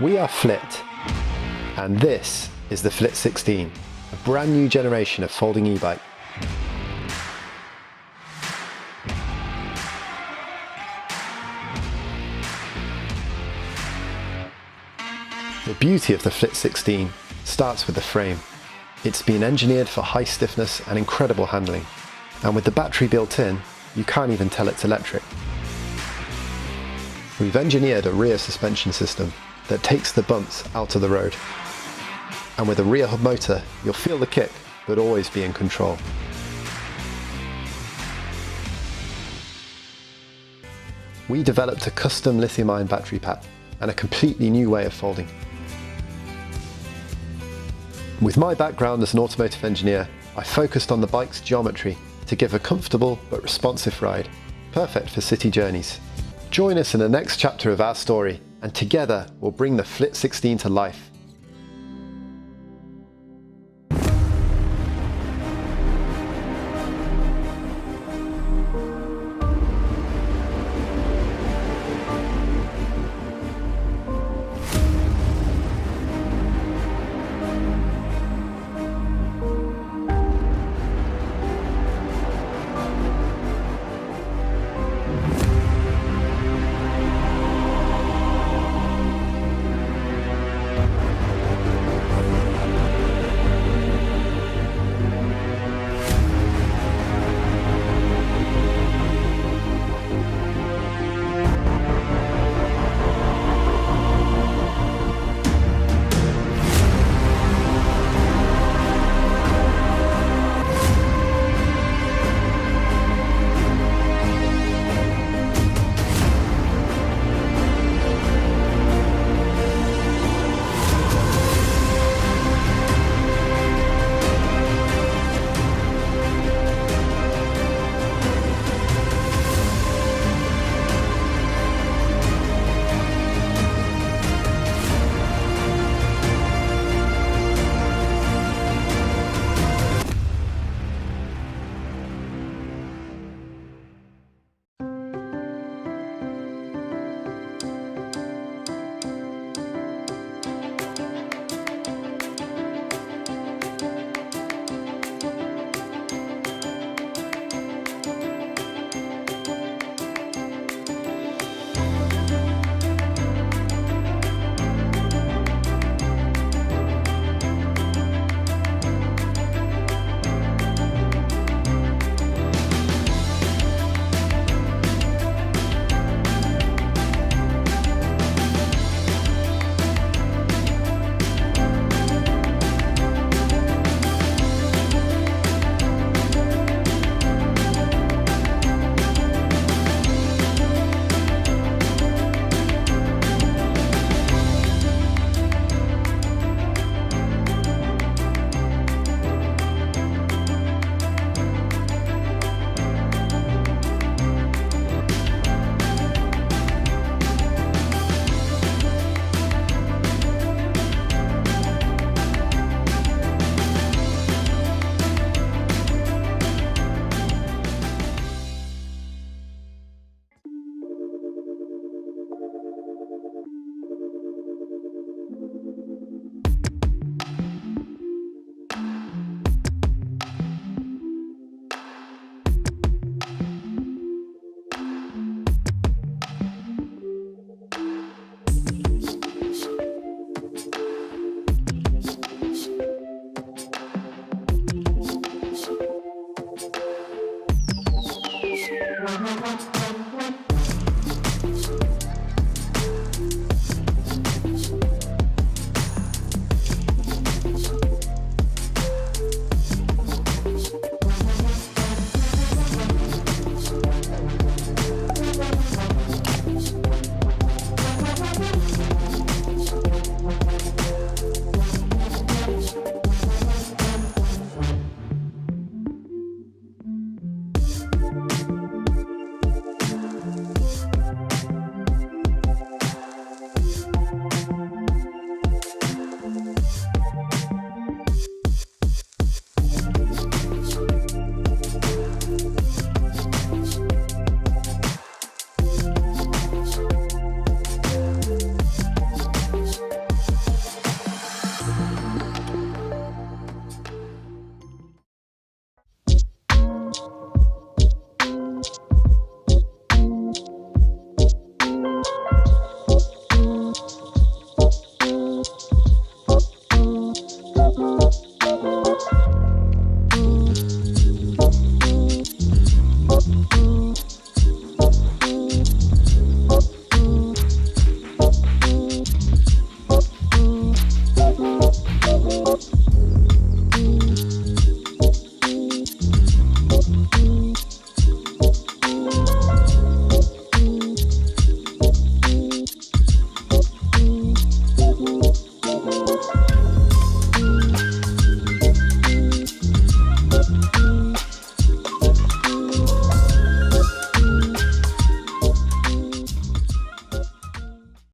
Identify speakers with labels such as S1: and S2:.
S1: We are Flit, and this is the Flit 16, a brand new generation of folding e-bike. The beauty of the Flit 16 starts with the frame. It's been engineered for high stiffness and incredible handling, and with the battery built in, you can't even tell it's electric. We've engineered a rear suspension system that takes the bumps out of the road. And with a rear hub motor, you'll feel the kick, but always be in control. We developed a custom lithium-ion battery pack and a completely new way of folding. With my background as an automotive engineer, I focused on the bike's geometry to give a comfortable but responsive ride, perfect for city journeys. Join us in the next chapter of our story, and together we'll bring the Flit 16 to life.